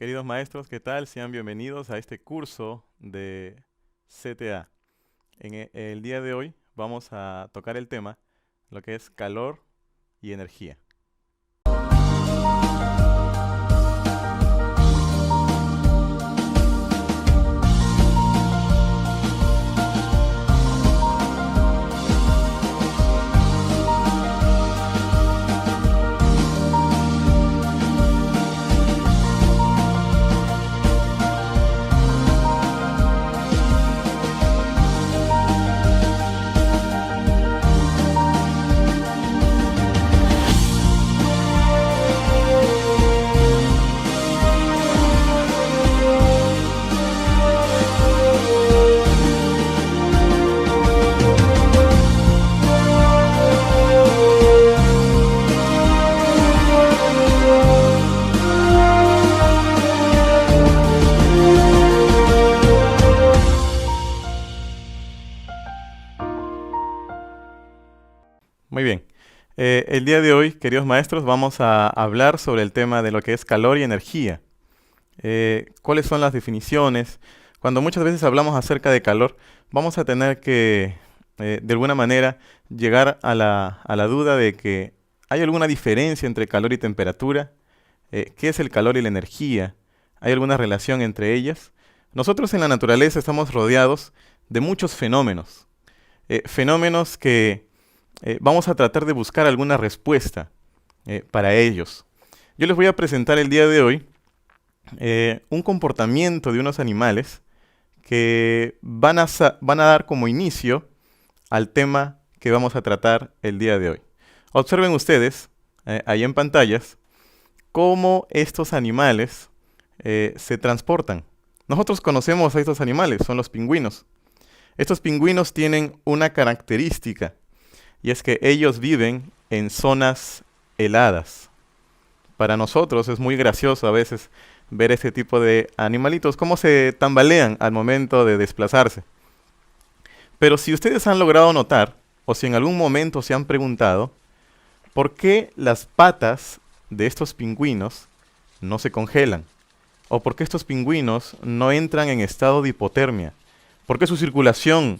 Queridos maestros, ¿qué tal? Sean bienvenidos a este curso de CTA. En el día de hoy vamos a tocar el tema, lo que es calor y energía. Muy bien. El día de hoy, queridos maestros, vamos a hablar sobre el tema de lo que es calor y energía. ¿Cuáles son las definiciones? Cuando muchas veces hablamos acerca de calor, vamos a tener que, de alguna manera, llegar a la duda de que hay alguna diferencia entre calor y temperatura. ¿Qué es el calor y la energía? ¿Hay alguna relación entre ellas? Nosotros en la naturaleza estamos rodeados de muchos fenómenos. Fenómenos que vamos a tratar de buscar alguna respuesta para ellos. Yo les voy a presentar el día de hoy un comportamiento de unos animales que van a dar como inicio al tema que vamos a tratar el día de hoy. Observen ustedes, ahí en pantallas, cómo estos animales se transportan. Nosotros conocemos a estos animales, son los pingüinos. Estos pingüinos tienen una característica, y es que ellos viven en zonas heladas. Para nosotros es muy gracioso a veces ver este tipo de animalitos, cómo se tambalean al momento de desplazarse. Pero si ustedes han logrado notar, o si en algún momento se han preguntado, ¿por qué las patas de estos pingüinos no se congelan? ¿O por qué estos pingüinos no entran en estado de hipotermia? ¿Por qué su circulación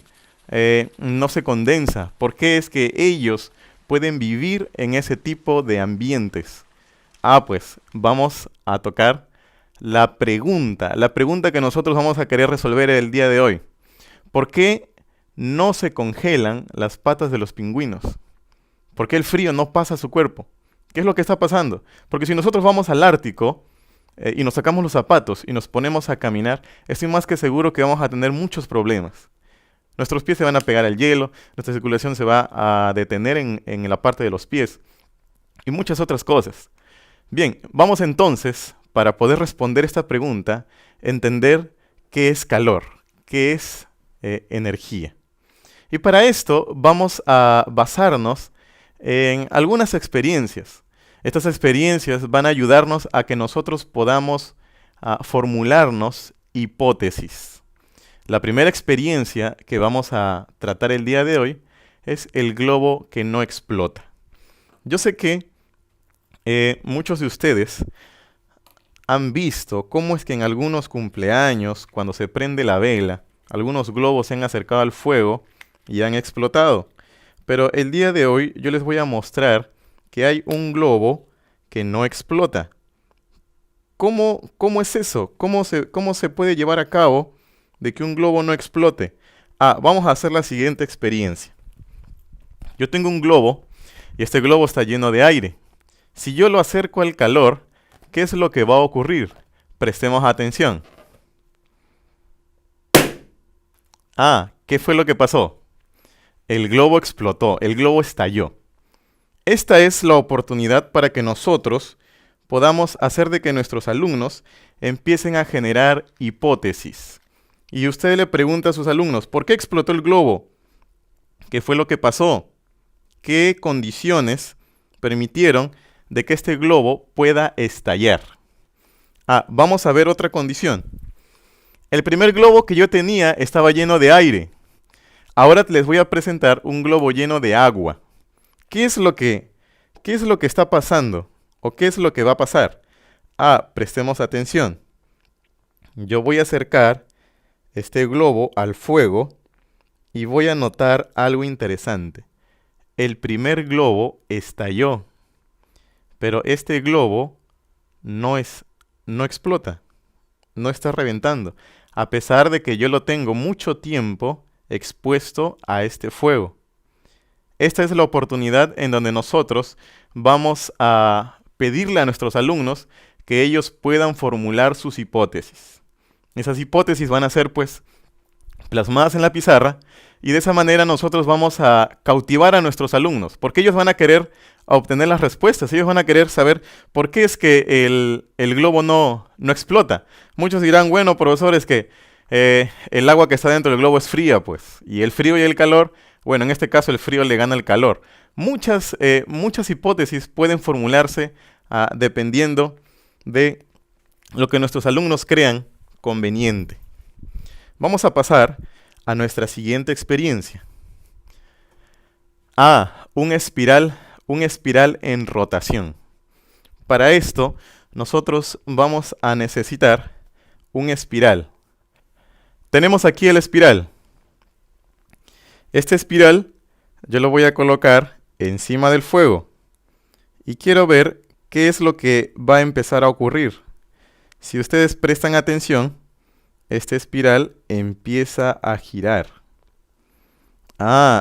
no se condensa? ¿Por qué es que ellos pueden vivir en ese tipo de ambientes? Pues vamos a tocar la pregunta que nosotros vamos a querer resolver el día de hoy. ¿Por qué no se congelan las patas de los pingüinos? ¿Por qué el frío no pasa a su cuerpo? ¿Qué es lo que está pasando? Porque si nosotros vamos al Ártico y nos sacamos los zapatos y nos ponemos a caminar, estoy más que seguro que vamos a tener muchos problemas. Nuestros pies se van a pegar al hielo, nuestra circulación se va a detener en la parte de los pies y muchas otras cosas. Bien, vamos entonces, para poder responder esta pregunta, entender qué es calor, qué es energía. Y para esto vamos a basarnos en algunas experiencias. Estas experiencias van a ayudarnos a que nosotros podamos formularnos hipótesis. La primera experiencia que vamos a tratar el día de hoy es el globo que no explota. Yo sé que muchos de ustedes han visto cómo es que en algunos cumpleaños, cuando se prende la vela, algunos globos se han acercado al fuego y han explotado. Pero el día de hoy yo les voy a mostrar que hay un globo que no explota. ¿Cómo es eso? ¿Cómo se puede llevar a cabo de que un globo no explote? Vamos a hacer la siguiente experiencia. Yo tengo un globo y este globo está lleno de aire. Si yo lo acerco al calor, ¿qué es lo que va a ocurrir? Prestemos atención. ¿Qué fue lo que pasó? El globo explotó, el globo estalló. Esta es la oportunidad para que nosotros podamos hacer de que nuestros alumnos empiecen a generar hipótesis. Y usted le pregunta a sus alumnos, ¿por qué explotó el globo? ¿Qué fue lo que pasó? ¿Qué condiciones permitieron de que este globo pueda estallar? Vamos a ver otra condición. El primer globo que yo tenía estaba lleno de aire. Ahora les voy a presentar un globo lleno de agua. ¿Qué es lo que está pasando? ¿O qué es lo que va a pasar? Prestemos atención. yo voy a acercar este globo al fuego y voy a notar algo interesante. El primer globo estalló, pero este globo no explota, no está reventando, a pesar de que yo lo tengo mucho tiempo expuesto a este fuego. Esta es la oportunidad en donde nosotros vamos a pedirle a nuestros alumnos que ellos puedan formular sus hipótesis. Esas hipótesis van a ser pues plasmadas en la pizarra y de esa manera nosotros vamos a cautivar a nuestros alumnos, porque ellos van a querer obtener las respuestas, ellos van a querer saber por qué es que el globo no explota. Muchos dirán, bueno, profesor, es que el agua que está dentro del globo es fría, pues, y el frío y el calor, bueno, en este caso el frío le gana al calor. Muchas hipótesis pueden formularse dependiendo de lo que nuestros alumnos crean conveniente. Vamos a pasar a nuestra siguiente experiencia. Un espiral en rotación. Para esto, nosotros vamos a necesitar un espiral. Tenemos aquí el espiral. Este espiral yo lo voy a colocar encima del fuego. Y quiero ver qué es lo que va a empezar a ocurrir. Si ustedes prestan atención, este espiral empieza a girar.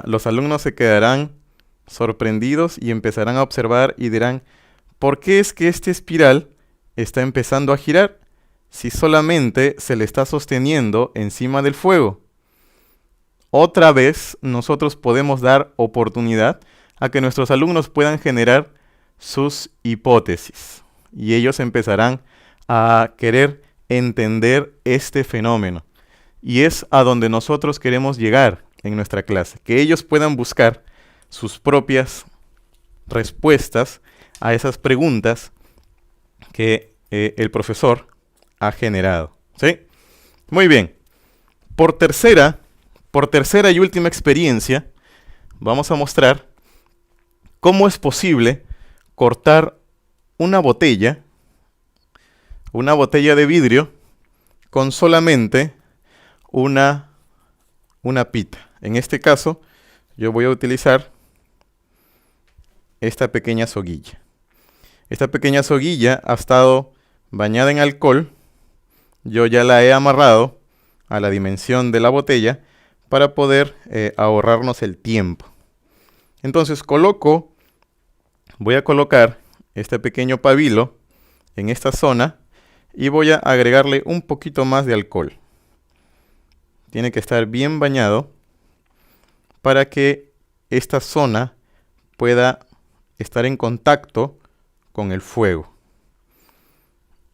Los alumnos se quedarán sorprendidos y empezarán a observar y dirán, ¿por qué es que este espiral está empezando a girar si solamente se le está sosteniendo encima del fuego? Otra vez nosotros podemos dar oportunidad a que nuestros alumnos puedan generar sus hipótesis y ellos empezarán a querer entender este fenómeno. Y es a donde nosotros queremos llegar en nuestra clase, que ellos puedan buscar sus propias respuestas a esas preguntas que el profesor ha generado. ¿Sí? Muy bien. Por tercera y última experiencia, vamos a mostrar cómo es posible cortar una botella de vidrio con solamente una pita. En este caso, yo voy a utilizar esta pequeña soguilla. Esta pequeña soguilla ha estado bañada en alcohol. Yo ya la he amarrado a la dimensión de la botella para poder ahorrarnos el tiempo. Entonces voy a colocar este pequeño pabilo en esta zona y voy a agregarle un poquito más de alcohol. Tiene que estar bien bañado para que esta zona pueda estar en contacto con el fuego.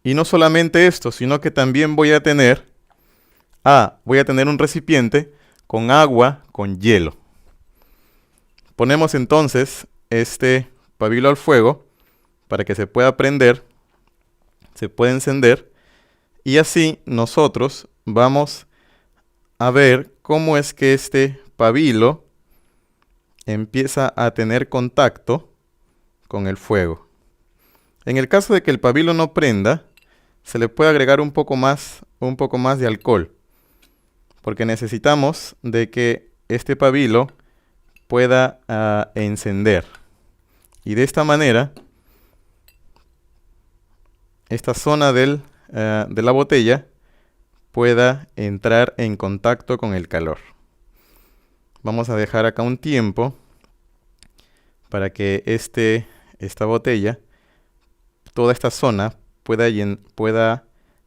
Y no solamente esto, sino que también voy a tener un recipiente con agua con hielo. Ponemos entonces este pabilo al fuego para que se pueda prender, se pueda encender, y así nosotros vamos a ver cómo es que este pabilo empieza a tener contacto con el fuego. En el caso de que el pabilo no prenda, se le puede agregar un poco más de alcohol, porque necesitamos de que este pabilo pueda encender. Y de esta manera, esta zona de la botella pueda entrar en contacto con el calor. Vamos a dejar acá un tiempo para que esta botella, toda esta zona, pueda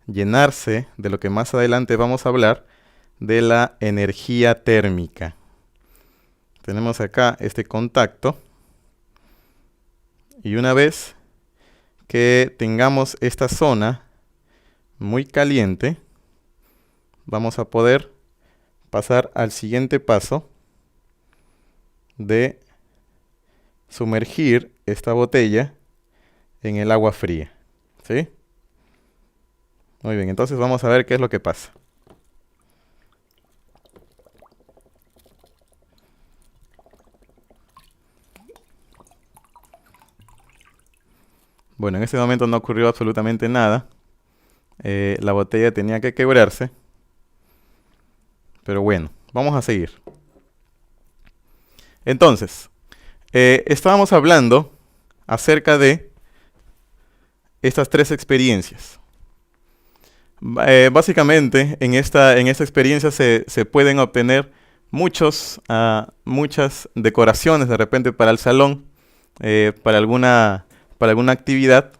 llenarse de lo que más adelante vamos a hablar, de la energía térmica. Tenemos acá este contacto y una vez que tengamos esta zona muy caliente, vamos a poder pasar al siguiente paso de sumergir esta botella en el agua fría. ¿Sí? Muy bien, entonces vamos a ver qué es lo que pasa. Bueno, en este momento no ocurrió absolutamente nada. La botella tenía que quebrarse. Pero bueno, vamos a seguir. Entonces, estábamos hablando acerca de estas tres experiencias. Básicamente, en esta experiencia se pueden obtener muchas decoraciones de repente para el salón, para alguna actividad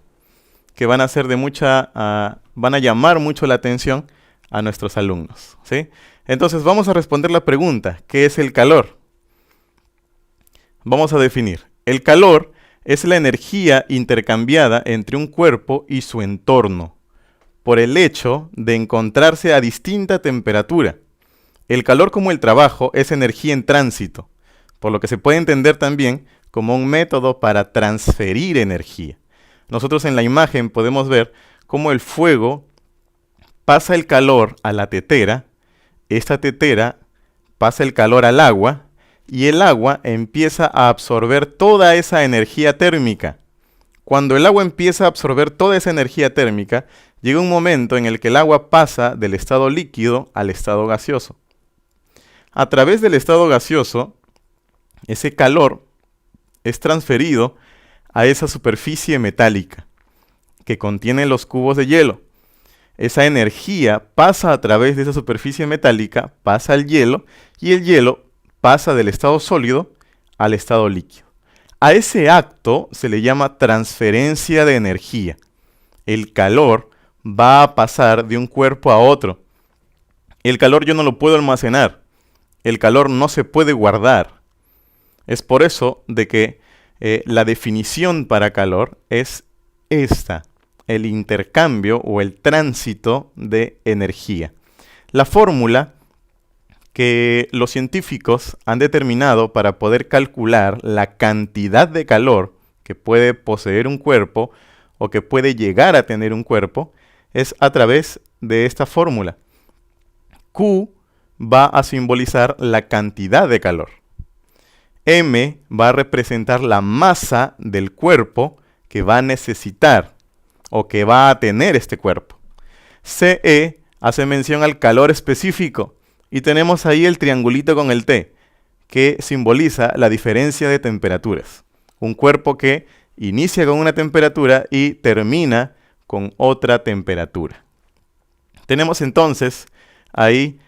que van a ser van a llamar mucho la atención a nuestros alumnos, ¿sí? Entonces vamos a responder la pregunta, ¿qué es el calor? Vamos a definir. El calor es la energía intercambiada entre un cuerpo y su entorno, por el hecho de encontrarse a distinta temperatura. El calor, como el trabajo, es energía en tránsito, por lo que se puede entender también como un método para transferir energía. Nosotros en la imagen podemos ver cómo el fuego pasa el calor a la tetera, esta tetera pasa el calor al agua, y el agua empieza a absorber toda esa energía térmica. Cuando el agua empieza a absorber toda esa energía térmica, llega un momento en el que el agua pasa del estado líquido al estado gaseoso. A través del estado gaseoso, ese calor es transferido a esa superficie metálica que contiene los cubos de hielo. Esa energía pasa a través de esa superficie metálica, pasa al hielo, y el hielo pasa del estado sólido al estado líquido. A ese acto se le llama transferencia de energía. El calor va a pasar de un cuerpo a otro. El calor yo no lo puedo almacenar. El calor no se puede guardar. Es por eso de que la definición para calor es esta: el intercambio o el tránsito de energía. La fórmula que los científicos han determinado para poder calcular la cantidad de calor que puede poseer un cuerpo o que puede llegar a tener un cuerpo es a través de esta fórmula. Q va a simbolizar la cantidad de calor. M va a representar la masa del cuerpo que va a necesitar o que va a tener este cuerpo. CE hace mención al calor específico. Y tenemos ahí el triangulito con el T, que simboliza la diferencia de temperaturas. Un cuerpo que inicia con una temperatura y termina con otra temperatura. Tenemos entonces ahí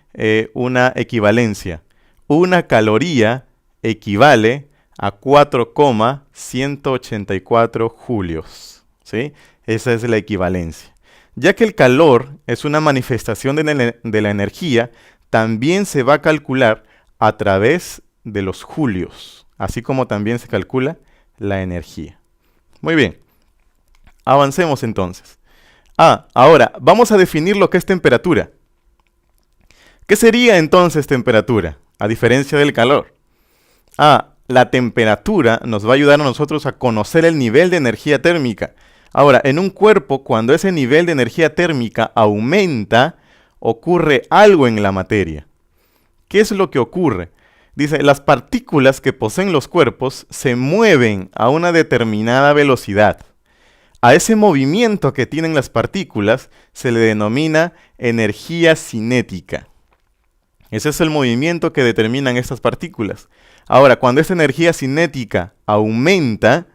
una equivalencia. Una caloría equivale a 4,184 julios, ¿sí? Esa es la equivalencia. Ya que el calor es una manifestación de la energía, también se va a calcular a través de los julios, así como también se calcula la energía. Muy bien, avancemos entonces. Ahora vamos a definir lo que es temperatura. ¿Qué sería entonces temperatura, a diferencia del calor? La temperatura nos va a ayudar a nosotros a conocer el nivel de energía térmica. Ahora, en un cuerpo, cuando ese nivel de energía térmica aumenta, ocurre algo en la materia. ¿Qué es lo que ocurre? Dice, las partículas que poseen los cuerpos se mueven a una determinada velocidad. A ese movimiento que tienen las partículas se le denomina energía cinética. Ese es el movimiento que determinan estas partículas. Ahora, cuando esta energía cinética aumenta,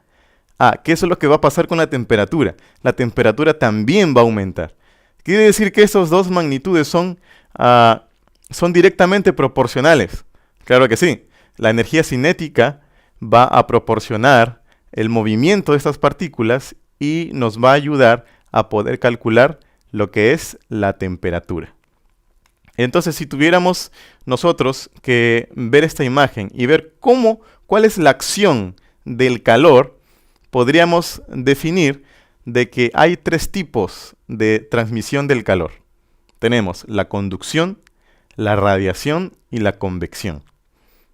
¿qué es lo que va a pasar con la temperatura? La temperatura también va a aumentar. Quiere decir que estas dos magnitudes son directamente proporcionales. Claro que sí. La energía cinética va a proporcionar el movimiento de estas partículas y nos va a ayudar a poder calcular lo que es la temperatura. Entonces, si tuviéramos nosotros que ver esta imagen y ver cuál es la acción del calor, podríamos definir de que hay tres tipos de transmisión del calor. Tenemos la conducción, la radiación y la convección.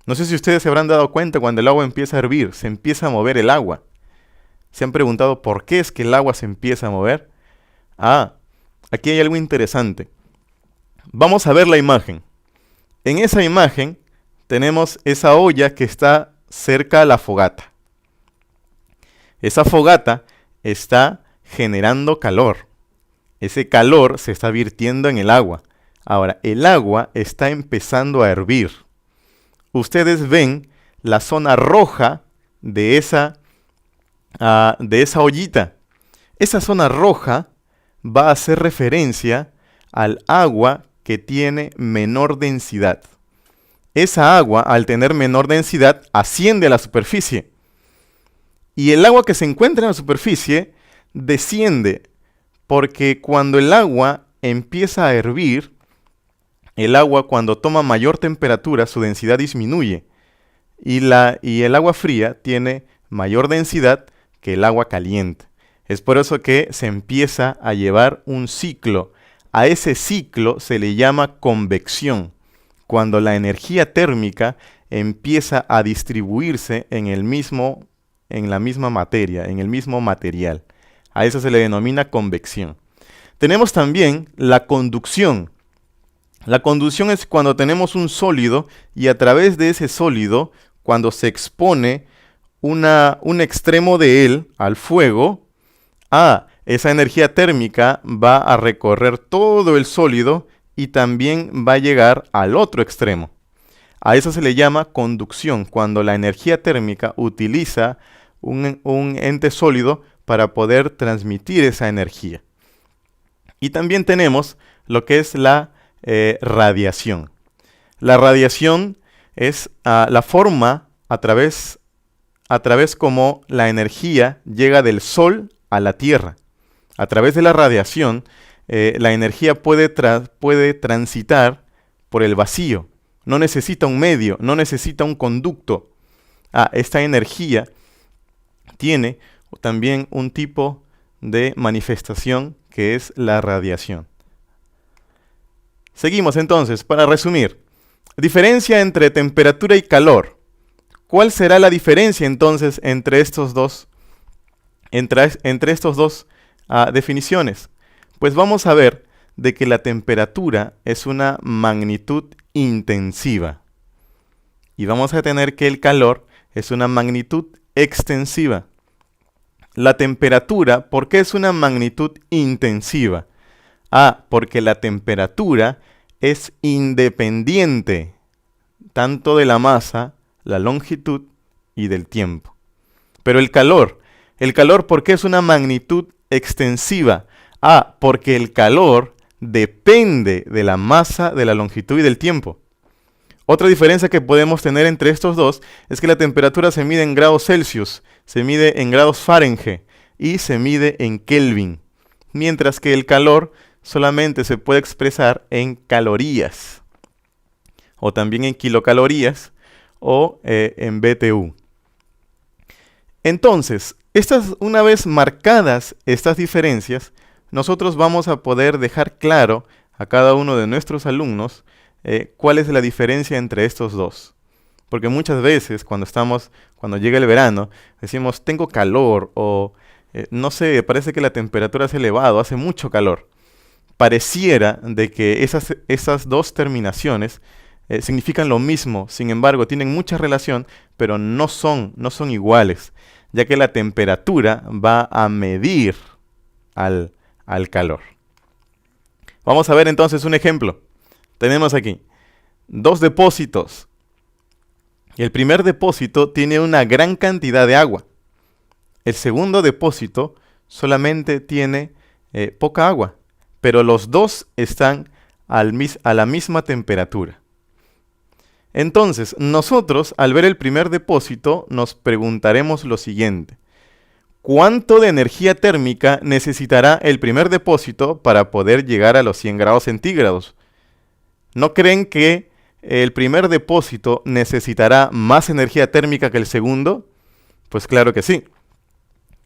No sé si ustedes se habrán dado cuenta cuando el agua empieza a hervir, se empieza a mover el agua. ¿Se han preguntado por qué es que el agua se empieza a mover? Aquí hay algo interesante. Vamos a ver la imagen. En esa imagen tenemos esa olla que está cerca a la fogata. Esa fogata está generando calor. Ese calor se está virtiendo en el agua. Ahora, el agua está empezando a hervir. Ustedes ven la zona roja de esa ollita. Esa zona roja va a hacer referencia al agua que tiene menor densidad. Esa agua, al tener menor densidad, asciende a la superficie. Y el agua que se encuentra en la superficie desciende, porque cuando el agua empieza a hervir, el agua cuando toma mayor temperatura, su densidad disminuye. Y el agua fría tiene mayor densidad que el agua caliente. Es por eso que se empieza a llevar un ciclo. A ese ciclo se le llama convección, cuando la energía térmica empieza a distribuirse en la misma materia, en el mismo material. A eso se le denomina convección. Tenemos también la conducción. La conducción es cuando tenemos un sólido y a través de ese sólido, cuando se expone un extremo de él al fuego, esa energía térmica va a recorrer todo el sólido y también va a llegar al otro extremo. A eso se le llama conducción, cuando la energía térmica utiliza un ente sólido para poder transmitir esa energía. Y también tenemos lo que es la radiación. La radiación es la forma a través como la energía llega del Sol a la Tierra. A través de la radiación, la energía puede transitar por el vacío. No necesita un medio, no necesita un conducto. Esta energía tiene también un tipo de manifestación que es la radiación. Seguimos entonces, para resumir. Diferencia entre temperatura y calor. ¿Cuál será la diferencia entonces entre estos dos definiciones? Pues vamos a ver de que la temperatura es una magnitud intensiva. Y vamos a tener que el calor es una magnitud extensiva. La temperatura, ¿por qué es una magnitud intensiva? Porque la temperatura es independiente tanto de la masa, la longitud y del tiempo. Pero el calor, ¿por qué es una magnitud extensiva? Porque el calor depende de la masa, de la longitud y del tiempo. Otra diferencia que podemos tener entre estos dos es que la temperatura se mide en grados Celsius, se mide en grados Fahrenheit y se mide en Kelvin, mientras que el calor solamente se puede expresar en calorías, o también en kilocalorías, o en BTU. Entonces, una vez marcadas estas diferencias, nosotros vamos a poder dejar claro a cada uno de nuestros alumnos cuál es la diferencia entre estos dos. Porque muchas veces cuando llega el verano, decimos tengo calor o no sé, parece que la temperatura es elevada, hace mucho calor. Pareciera de que esas dos terminaciones significan lo mismo, sin embargo tienen mucha relación, pero no son iguales, ya que la temperatura va a medir al calor. Vamos a ver entonces un ejemplo. Tenemos aquí 2 depósitos. El primer depósito tiene una gran cantidad de agua. El segundo depósito solamente tiene poca agua, pero los dos están a la misma temperatura. Entonces, nosotros al ver el primer depósito nos preguntaremos lo siguiente. ¿Cuánto de energía térmica necesitará el primer depósito para poder llegar a los 100 grados centígrados? ¿No creen que el primer depósito necesitará más energía térmica que el segundo? Pues claro que sí.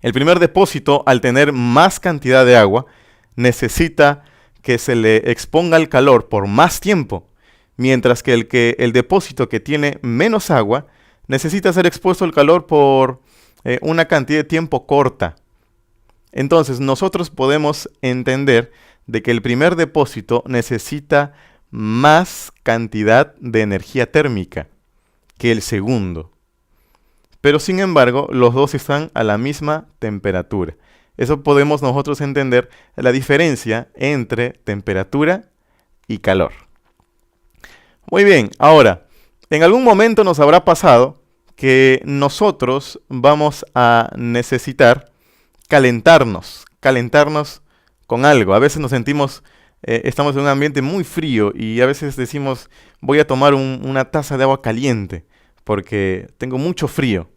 El primer depósito, al tener más cantidad de agua, necesita que se le exponga al calor por más tiempo, mientras que el depósito que tiene menos agua necesita ser expuesto al calor por una cantidad de tiempo corta. Entonces, nosotros podemos entender de que el primer depósito necesita más cantidad de energía térmica que el segundo. Pero sin embargo, los dos están a la misma temperatura. Eso podemos nosotros entender la diferencia entre temperatura y calor. Muy bien, ahora, en algún momento nos habrá pasado que nosotros vamos a necesitar calentarnos con algo. A veces nos sentimos, estamos en un ambiente muy frío y a veces decimos, voy a tomar una taza de agua caliente porque tengo mucho frío.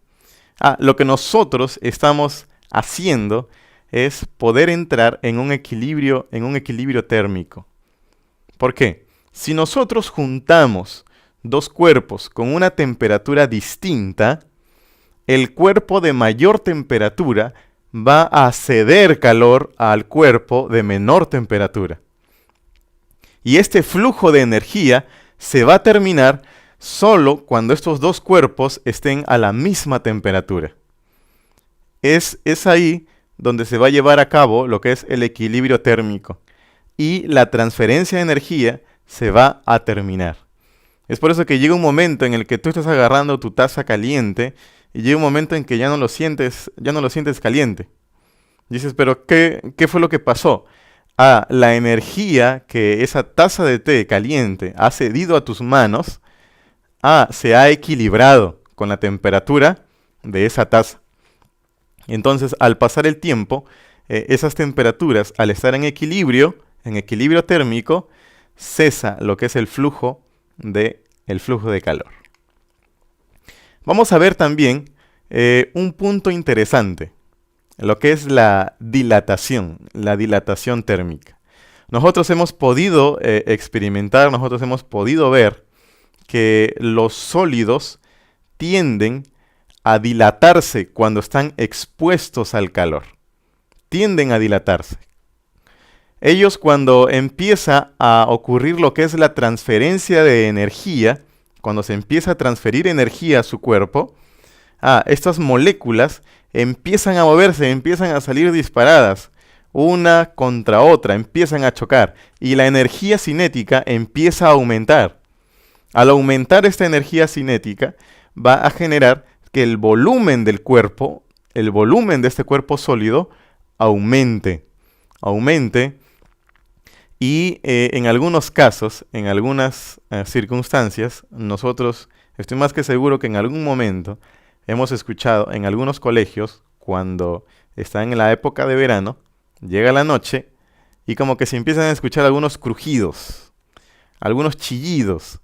Lo que nosotros estamos haciendo es poder entrar en un equilibrio térmico. ¿Por qué? Si nosotros juntamos dos cuerpos con una temperatura distinta, el cuerpo de mayor temperatura va a ceder calor al cuerpo de menor temperatura. Y este flujo de energía se va a terminar solo cuando estos dos cuerpos estén a la misma temperatura. Es ahí donde se va a llevar a cabo lo que es el equilibrio térmico. Y la transferencia de energía se va a terminar. Es por eso que llega un momento en el que tú estás agarrando tu taza caliente y llega un momento en que ya no lo sientes caliente. Dices, pero ¿qué fue lo que pasó? La energía que esa taza de té caliente ha cedido a tus manos, se ha equilibrado con la temperatura de esa taza. Entonces, al pasar el tiempo, esas temperaturas, al estar en equilibrio térmico, cesa lo que es el flujo de calor. Vamos a ver también un punto interesante, lo que es la dilatación térmica. Nosotros hemos podido experimentar, nosotros hemos podido ver que los sólidos tienden a dilatarse cuando están expuestos al calor. Tienden a dilatarse. Ellos, cuando empieza a ocurrir lo que es la transferencia de energía, cuando se empieza a transferir energía a su cuerpo, estas moléculas empiezan a moverse, empiezan a salir disparadas, una contra otra, empiezan a chocar, y la energía cinética empieza a aumentar. Al aumentar esta energía cinética, va a generar que el volumen del cuerpo, el volumen de este cuerpo sólido, aumente. Y en algunos casos, en algunas circunstancias, nosotros, estoy más que seguro que en algún momento hemos escuchado en algunos colegios, cuando están en la época de verano, llega la noche y como que se empiezan a escuchar algunos crujidos, algunos chillidos.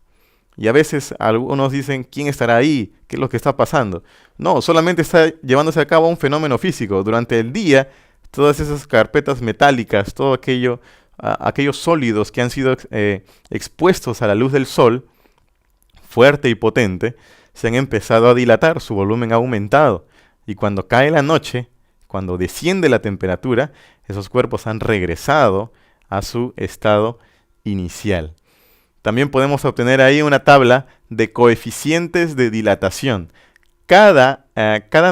Y a veces algunos dicen, ¿quién estará ahí? ¿Qué es lo que está pasando? No, solamente está llevándose a cabo un fenómeno físico. Durante el día, todas esas carpetas metálicas, todo aquello, aquellos sólidos que han sido expuestos a la luz del sol, fuerte y potente, se han empezado a dilatar, su volumen ha aumentado. Y cuando cae la noche, cuando desciende la temperatura, esos cuerpos han regresado a su estado inicial. También podemos obtener ahí una tabla de coeficientes de dilatación. Cada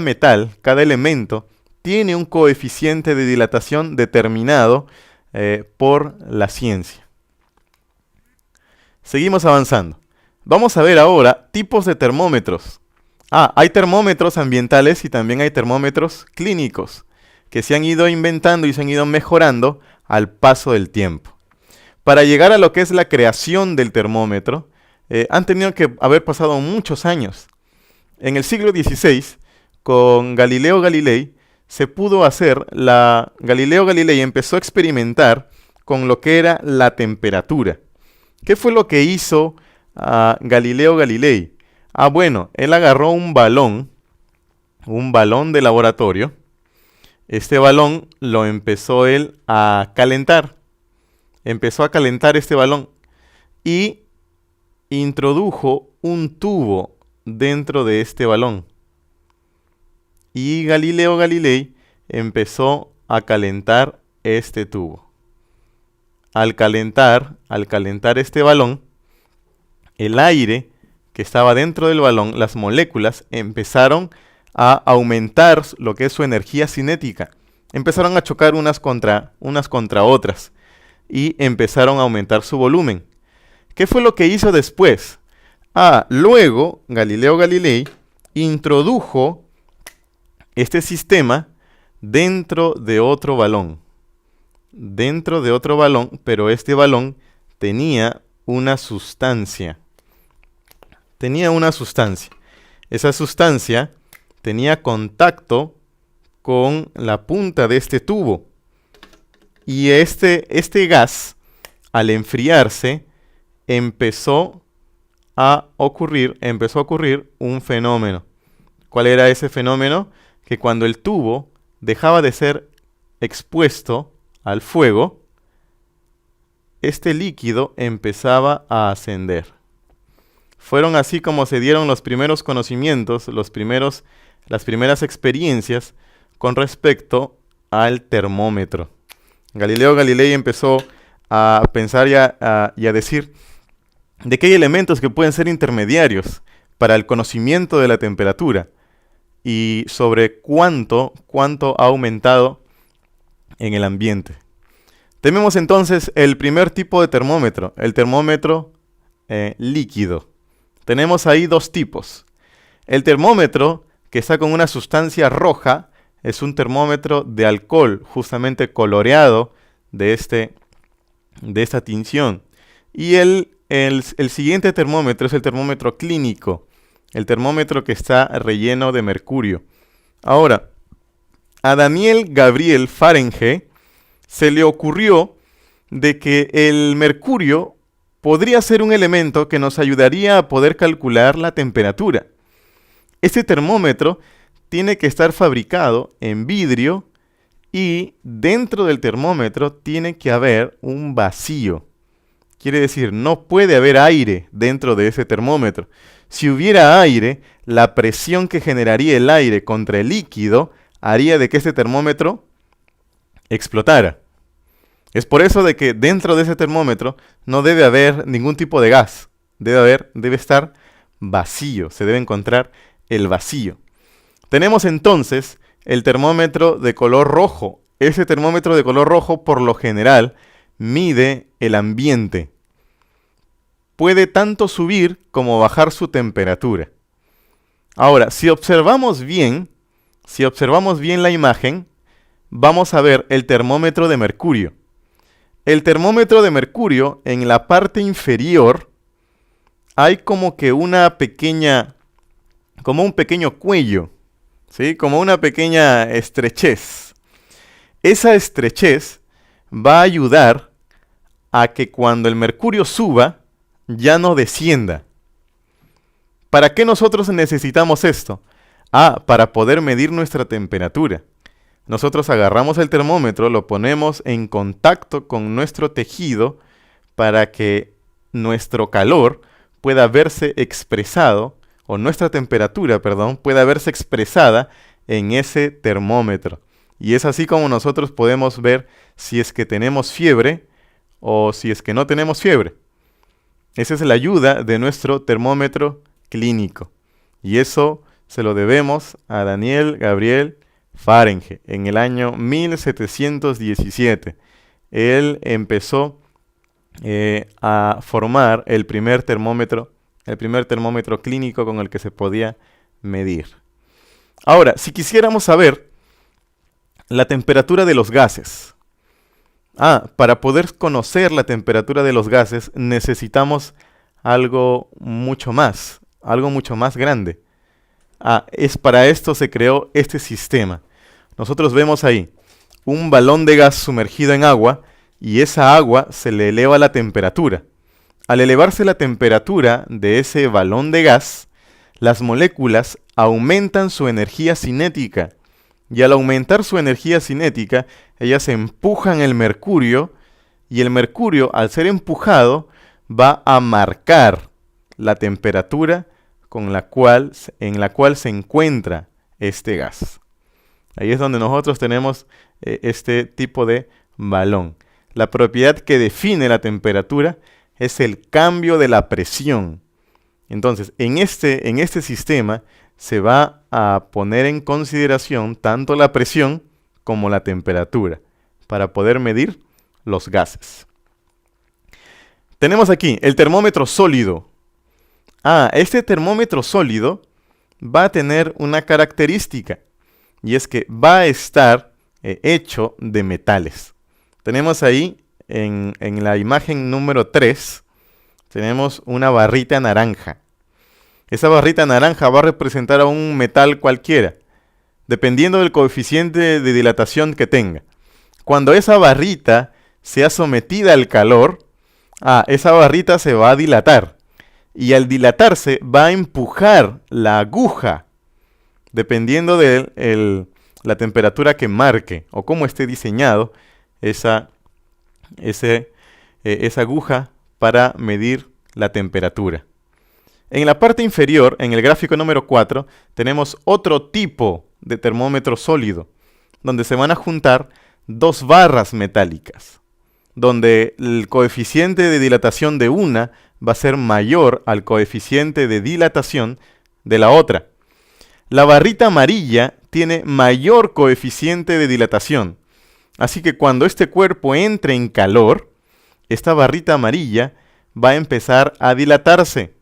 metal, cada elemento, tiene un coeficiente de dilatación determinado por la ciencia. Seguimos avanzando. Vamos a ver ahora tipos de termómetros. Hay termómetros ambientales y también hay termómetros clínicos que se han ido inventando y se han ido mejorando al paso del tiempo. Para llegar a lo que es la creación del termómetro, han tenido que haber pasado muchos años. En el siglo XVI, con Galileo Galilei, se pudo hacer, Galileo Galilei empezó a experimentar con lo que era la temperatura. ¿Qué fue lo que hizo Galileo Galilei? Bueno, él agarró un balón de laboratorio. Este balón lo empezó él a calentar. Empezó a calentar este balón y introdujo un tubo dentro de este balón. Y Galileo Galilei empezó a calentar este tubo. Al calentar este balón, el aire que estaba dentro del balón, las moléculas empezaron a aumentar lo que es su energía cinética. Empezaron a chocar unas contra otras y empezaron a aumentar su volumen. ¿Qué fue lo que hizo después? Luego Galileo Galilei introdujo este sistema dentro de otro balón. Dentro de otro balón, pero este balón tenía una sustancia. Tenía una sustancia. Esa sustancia tenía contacto con la punta de este tubo. Y este gas, al enfriarse, empezó a ocurrir un fenómeno. ¿Cuál era ese fenómeno? Que cuando el tubo dejaba de ser expuesto al fuego, este líquido empezaba a ascender. Fueron así como se dieron los primeros conocimientos, las primeras experiencias con respecto al termómetro. Galileo Galilei empezó a pensar y a decir de que hay elementos que pueden ser intermediarios para el conocimiento de la temperatura y sobre cuánto ha aumentado en el ambiente. Tenemos entonces el primer tipo de termómetro, el termómetro líquido. Tenemos ahí dos tipos. El termómetro que está con una sustancia roja es un termómetro de alcohol, justamente coloreado de esta tinción. Y el siguiente termómetro es el termómetro clínico, el termómetro que está relleno de mercurio. Ahora, a Daniel Gabriel Fahrenheit se le ocurrió de que el mercurio podría ser un elemento que nos ayudaría a poder calcular la temperatura. Este termómetro tiene que estar fabricado en vidrio y dentro del termómetro tiene que haber un vacío. Quiere decir, no puede haber aire dentro de ese termómetro. Si hubiera aire, la presión que generaría el aire contra el líquido haría de que este termómetro explotara. Es por eso de que dentro de ese termómetro no debe haber ningún tipo de gas. Debe estar vacío. Se debe encontrar el vacío. Tenemos entonces el termómetro de color rojo. Ese termómetro de color rojo, por lo general, mide el ambiente. Puede tanto subir como bajar su temperatura. Ahora, si observamos bien la imagen, vamos a ver el termómetro de mercurio. El termómetro de mercurio, en la parte inferior, hay como que como un pequeño cuello, ¿sí? Como una pequeña estrechez. Esa estrechez va a ayudar a que cuando el mercurio suba, ya no descienda. ¿Para qué nosotros necesitamos esto? Para poder medir nuestra temperatura. Nosotros agarramos el termómetro, lo ponemos en contacto con nuestro tejido para que nuestro calor pueda verse expresado, o nuestra temperatura, perdón, pueda verse expresada en ese termómetro. Y es así como nosotros podemos ver si es que tenemos fiebre o si es que no tenemos fiebre. Esa es la ayuda de nuestro termómetro clínico. Y eso se lo debemos a Daniel Gabriel Fahrenheit en el año 1717. Él empezó a formar el primer termómetro clínico con el que se podía medir. Ahora, si quisiéramos saber la temperatura de los gases, para poder conocer la temperatura de los gases necesitamos algo mucho más grande. Es para esto se creó este sistema. Nosotros vemos ahí un balón de gas sumergido en agua y esa agua se le eleva la temperatura. Al elevarse la temperatura de ese balón de gas, las moléculas aumentan su energía cinética y al aumentar su energía cinética, ellas empujan el mercurio y el mercurio, al ser empujado, va a marcar la temperatura en la cual se encuentra este gas. Ahí es donde nosotros tenemos este tipo de balón. La propiedad que define la temperatura es el cambio de la presión. Entonces, en este sistema se va a poner en consideración tanto la presión como la temperatura para poder medir los gases. Tenemos aquí el termómetro sólido. Este termómetro sólido va a tener una característica y es que va a estar hecho de metales. Tenemos ahí en la imagen número 3, tenemos una barrita naranja. Esa barrita naranja va a representar a un metal cualquiera, dependiendo del coeficiente de dilatación que tenga. Cuando esa barrita sea sometida al calor, esa barrita se va a dilatar. Y al dilatarse va a empujar la aguja, dependiendo de la temperatura que marque o cómo esté diseñado esa aguja para medir la temperatura. En la parte inferior, en el gráfico número 4, tenemos otro tipo de termómetro sólido, donde se van a juntar dos barras metálicas, donde el coeficiente de dilatación de una va a ser mayor al coeficiente de dilatación de la otra. La barrita amarilla tiene mayor coeficiente de dilatación, así que cuando este cuerpo entre en calor, esta barrita amarilla va a empezar a dilatarse.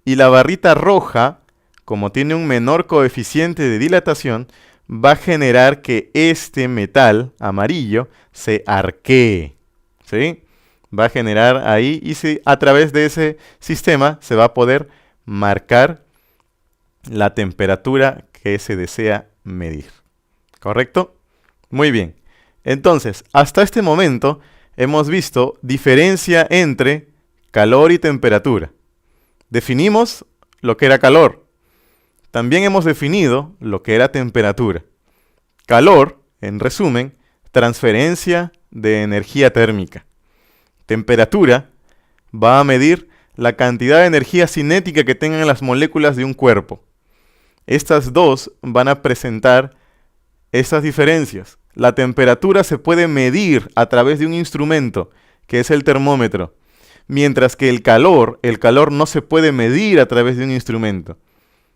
Y la barrita roja, como tiene un menor coeficiente de dilatación, va a generar que este metal amarillo se arquee, ¿sí? Va a generar ahí y a través de ese sistema se va a poder marcar la temperatura que se desea medir. ¿Correcto? Muy bien. Entonces, hasta este momento hemos visto diferencia entre calor y temperatura. Definimos lo que era calor. También hemos definido lo que era temperatura. Calor, en resumen, transferencia de energía térmica. Temperatura va a medir la cantidad de energía cinética que tengan las moléculas de un cuerpo. Estas dos van a presentar esas diferencias. La temperatura se puede medir a través de un instrumento, que es el termómetro. Mientras que el calor no se puede medir a través de un instrumento.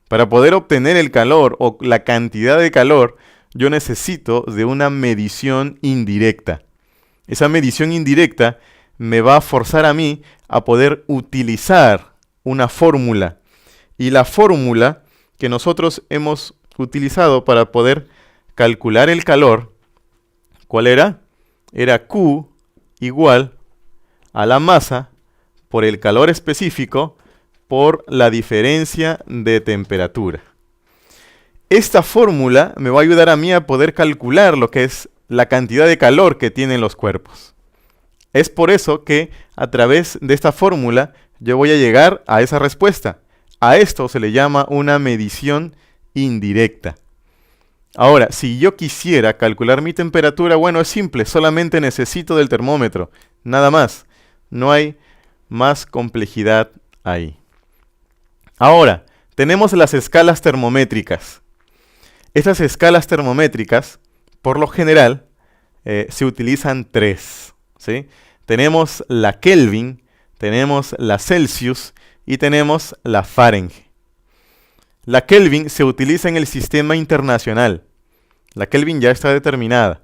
Para poder obtener el calor o la cantidad de calor, yo necesito de una medición indirecta. Esa medición indirecta me va a forzar a mí a poder utilizar una fórmula. Y la fórmula que nosotros hemos utilizado para poder calcular el calor, ¿cuál era? Era Q igual a la masa por el calor específico por la diferencia de temperatura. Esta fórmula me va a ayudar a mí a poder calcular lo que es la cantidad de calor que tienen los cuerpos. Es por eso que a través de esta fórmula yo voy a llegar a esa respuesta. A esto se le llama una medición indirecta. Ahora, si yo quisiera calcular mi temperatura, bueno, es simple, solamente necesito del termómetro, nada más. No hay más complejidad ahí. Ahora, tenemos las escalas termométricas. Estas escalas termométricas, por lo general, se utilizan tres, ¿sí? Tenemos la Kelvin, tenemos la Celsius y tenemos la Fahrenheit. La Kelvin se utiliza en el sistema internacional. La Kelvin ya está determinada.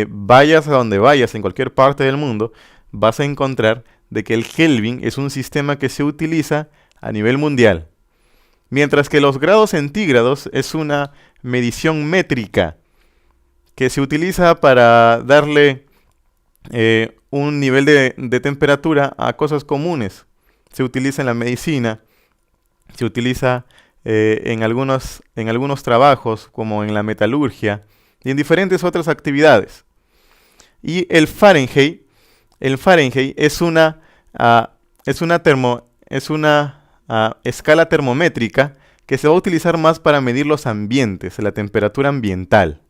Vayas a donde vayas, en cualquier parte del mundo, vas a encontrar de que el Kelvin es un sistema que se utiliza a nivel mundial. Mientras que los grados centígrados es una medición métrica que se utiliza para darle un nivel de temperatura a cosas comunes. Se utiliza en la medicina, se utiliza en algunos trabajos, como en la metalurgia y en diferentes otras actividades. Y el Fahrenheit es una escala termométrica que se va a utilizar más para medir los ambientes, la temperatura ambiental.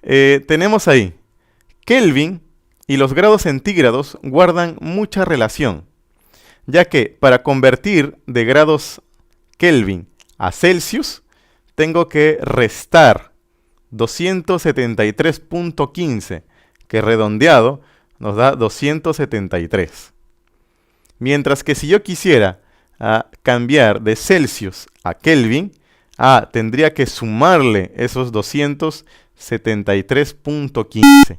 Tenemos ahí Kelvin y los grados centígrados guardan mucha relación, ya que para convertir de grados Kelvin a Celsius tengo que restar 273.15, que redondeado nos da 273. Mientras que si yo quisiera cambiar de Celsius a Kelvin, tendría que sumarle esos 273.15.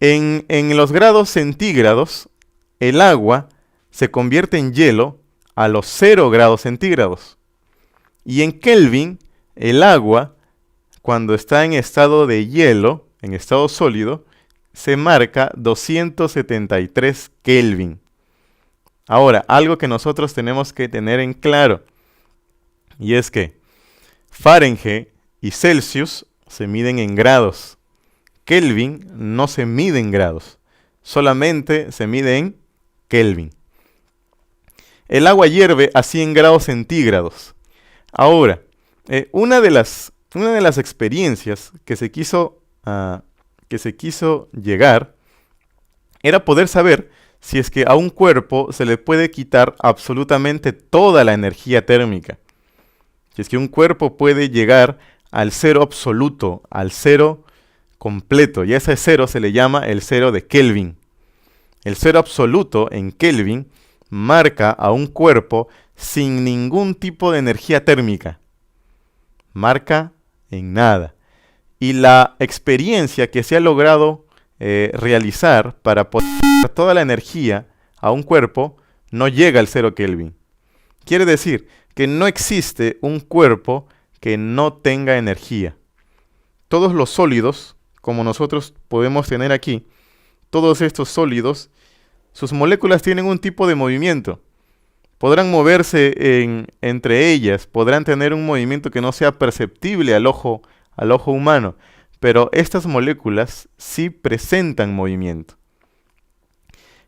En los grados centígrados, el agua se convierte en hielo a los 0 grados centígrados. Y en Kelvin, el agua cuando está en estado de hielo, en estado sólido, se marca 273 Kelvin. Ahora, algo que nosotros tenemos que tener en claro, y es que Fahrenheit y Celsius se miden en grados. Kelvin no se mide en grados, solamente se mide en Kelvin. El agua hierve a 100 grados centígrados. Ahora, una de las experiencias que se quiso llegar era poder saber si es que a un cuerpo se le puede quitar absolutamente toda la energía térmica. Si es que un cuerpo puede llegar al cero absoluto, al cero completo, y a ese cero se le llama el cero de Kelvin. El cero absoluto en Kelvin marca a un cuerpo sin ningún tipo de energía térmica. Marca en nada. Y la experiencia que se ha logrado realizar para poder dar toda la energía a un cuerpo no llega al cero Kelvin. Quiere decir que no existe un cuerpo que no tenga energía. Todos los sólidos, como nosotros podemos tener aquí, todos estos sólidos, sus moléculas tienen un tipo de movimiento. Podrán moverse entre ellas, podrán tener un movimiento que no sea perceptible al ojo humano, pero estas moléculas sí presentan movimiento.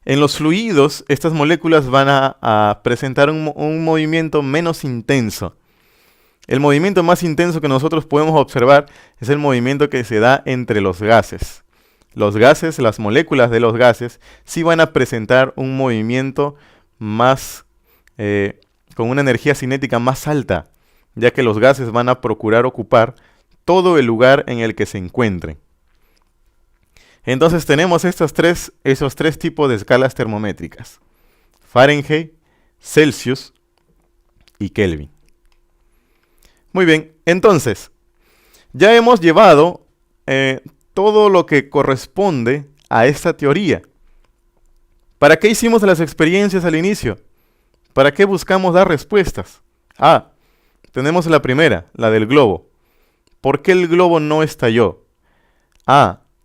En los fluidos, estas moléculas van a presentar un movimiento menos intenso. El movimiento más intenso que nosotros podemos observar es el movimiento que se da entre los gases. Los gases, las moléculas de los gases, sí van a presentar un movimiento más, con una energía cinética más alta, ya que los gases van a procurar ocupar todo el lugar en el que se encuentren. Entonces tenemos esos tres tipos de escalas termométricas: Fahrenheit, Celsius y Kelvin. Muy bien, entonces, ya hemos llevado todo lo que corresponde a esta teoría. ¿Para qué hicimos las experiencias al inicio? ¿Para qué buscamos dar respuestas? Tenemos la primera, la del globo. ¿Por qué el globo no estalló?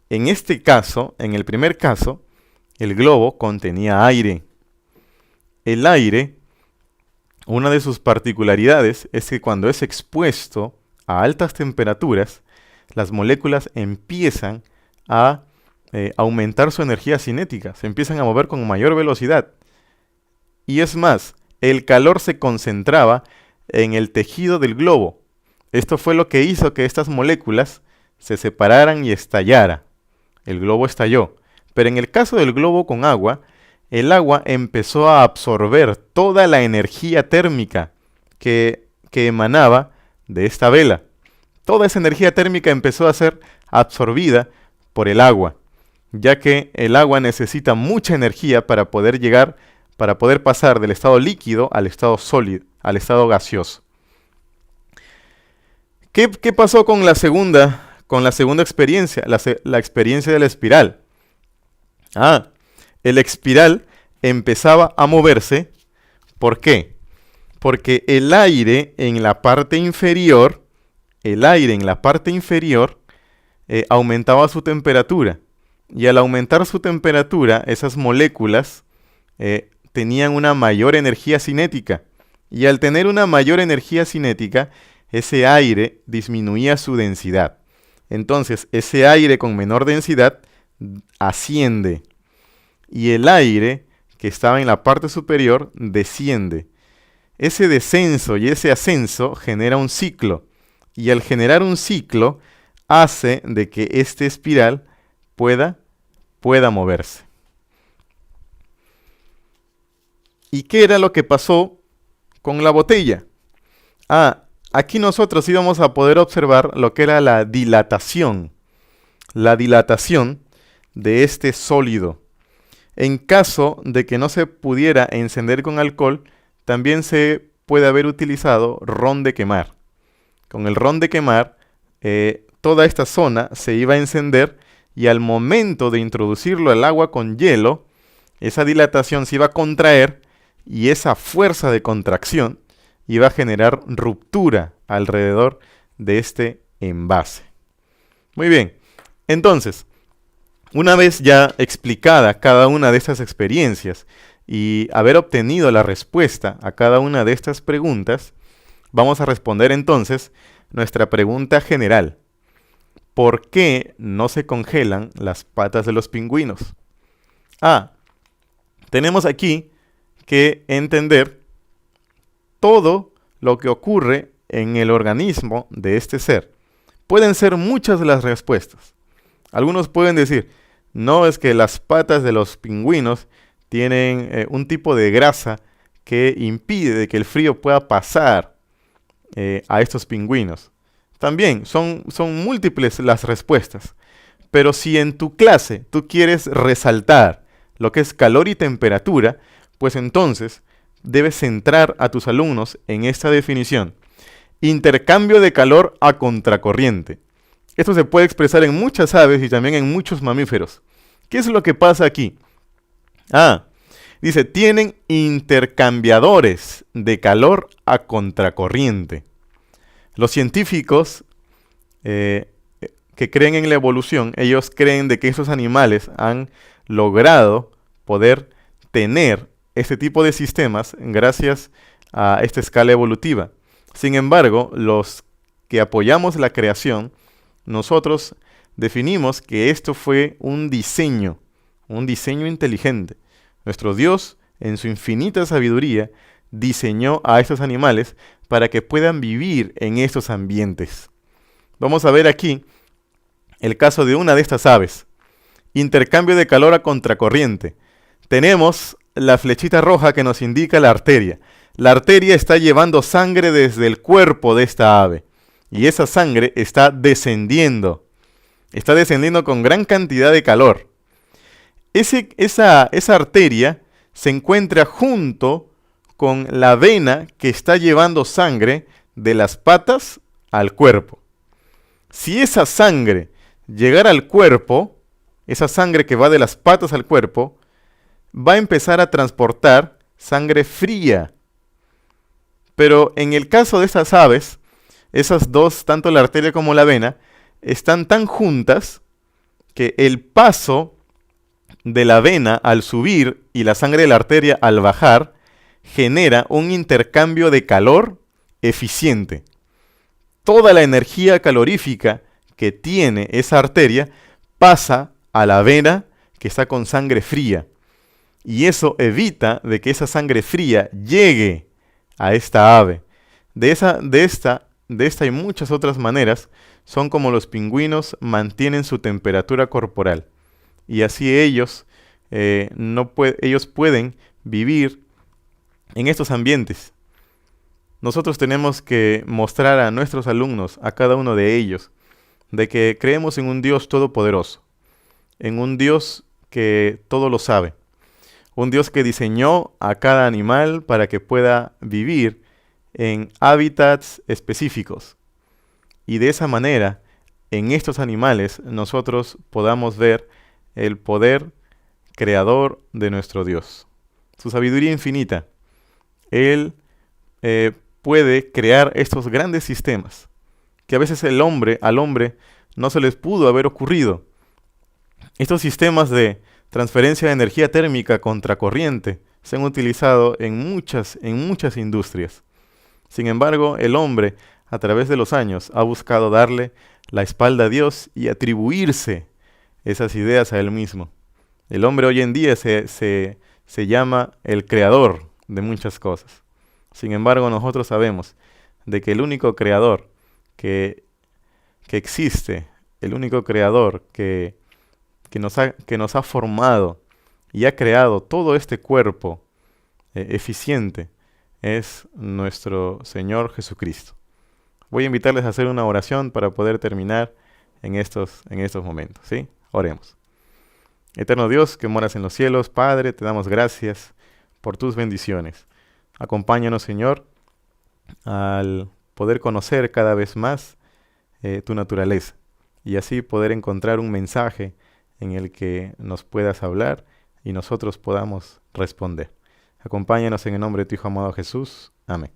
En este caso, en el primer caso, el globo contenía aire. El aire, una de sus particularidades es que cuando es expuesto a altas temperaturas, las moléculas empiezan a aumentar su energía cinética, se empiezan a mover con mayor velocidad. Y es más, el calor se concentraba en el tejido del globo. Esto fue lo que hizo que estas moléculas se separaran y estallara. El globo estalló. Pero en el caso del globo con agua, el agua empezó a absorber toda la energía térmica que emanaba de esta vela. Toda esa energía térmica empezó a ser absorbida por el agua, ya que el agua necesita mucha energía para poder pasar del estado líquido al estado sólido, al estado gaseoso. ¿Qué pasó con la segunda experiencia? La experiencia de la espiral. El espiral empezaba a moverse. ¿Por qué? Porque el aire en la parte inferior aumentaba su temperatura. Y al aumentar su temperatura, esas moléculas tenían una mayor energía cinética. Y al tener una mayor energía cinética, ese aire disminuía su densidad. Entonces, ese aire con menor densidad asciende. Y el aire que estaba en la parte superior desciende. Ese descenso y ese ascenso genera un ciclo. Y al generar un ciclo, hace de que este espiral pueda moverse. ¿Y qué era lo que pasó con la botella? Aquí nosotros íbamos a poder observar lo que era la dilatación de este sólido. En caso de que no se pudiera encender con alcohol, también se puede haber utilizado ron de quemar. Con el ron de quemar, toda esta zona se iba a encender y al momento de introducirlo al agua con hielo, esa dilatación se iba a contraer y esa fuerza de contracción iba a generar ruptura alrededor de este en base. Muy bien, entonces, una vez ya explicada cada una de estas experiencias y haber obtenido la respuesta a cada una de estas preguntas, vamos a responder entonces nuestra pregunta general. ¿Por qué no se congelan las patas de los pingüinos? Tenemos aquí que entender todo lo que ocurre en el organismo de este ser. Pueden ser muchas las respuestas. Algunos pueden decir, no, es que las patas de los pingüinos tienen un tipo de grasa que impide de que el frío pueda pasar a estos pingüinos. También son múltiples las respuestas. Pero si en tu clase tú quieres resaltar lo que es calor y temperatura, pues entonces debes centrar a tus alumnos en esta definición. Intercambio de calor a contracorriente. Esto se puede expresar en muchas aves y también en muchos mamíferos. ¿Qué es lo que pasa aquí? Dice, tienen intercambiadores de calor a contracorriente. Los científicos que creen en la evolución, ellos creen de que esos animales han logrado poder tener este tipo de sistemas gracias a esta escala evolutiva. Sin embargo, los que apoyamos la creación, nosotros definimos que esto fue un diseño inteligente. Nuestro Dios, en su infinita sabiduría, diseñó a estos animales para que puedan vivir en estos ambientes. Vamos a ver aquí el caso de una de estas aves. Intercambio de calor a contracorriente. Tenemos la flechita roja que nos indica la arteria. La arteria está llevando sangre desde el cuerpo de esta ave. Y esa sangre está descendiendo. Está descendiendo con gran cantidad de calor. Esa arteria se encuentra junto con la vena que está llevando sangre de las patas al cuerpo. Si esa sangre llegara al cuerpo, esa sangre que va de las patas al cuerpo, va a empezar a transportar sangre fría. Pero en el caso de estas aves, esas dos, tanto la arteria como la vena, están tan juntas que el paso de la vena al subir y la sangre de la arteria al bajar genera un intercambio de calor eficiente. Toda la energía calorífica que tiene esa arteria pasa a la vena que está con sangre fría. Y eso evita de que esa sangre fría llegue a esta ave. De esta y muchas otras maneras son como los pingüinos mantienen su temperatura corporal. Y así ellos pueden vivir en estos ambientes. Nosotros tenemos que mostrar a nuestros alumnos, a cada uno de ellos, de que creemos en un Dios todopoderoso, en un Dios que todo lo sabe, un Dios que diseñó a cada animal para que pueda vivir en hábitats específicos. Y de esa manera, en estos animales, nosotros podamos ver el poder creador de nuestro Dios, su sabiduría infinita. Él puede crear estos grandes sistemas que a veces al hombre no se les pudo haber ocurrido. Estos sistemas de transferencia de energía térmica contracorriente se han utilizado en muchas industrias. Sin embargo, el hombre, a través de los años, ha buscado darle la espalda a Dios y atribuirse esas ideas a él mismo. El hombre hoy en día se llama el creador de muchas cosas. Sin embargo, nosotros sabemos de que el único creador que existe, el único creador que nos ha formado y ha creado todo este cuerpo eficiente, es nuestro Señor Jesucristo. Voy a invitarles a hacer una oración para poder terminar en estos momentos, ¿sí? Oremos. Eterno Dios, que moras en los cielos, Padre, te damos gracias por tus bendiciones. Acompáñanos, Señor, al poder conocer cada vez más tu naturaleza y así poder encontrar un mensaje en el que nos puedas hablar y nosotros podamos responder. Acompáñanos en el nombre de tu Hijo amado Jesús. Amén.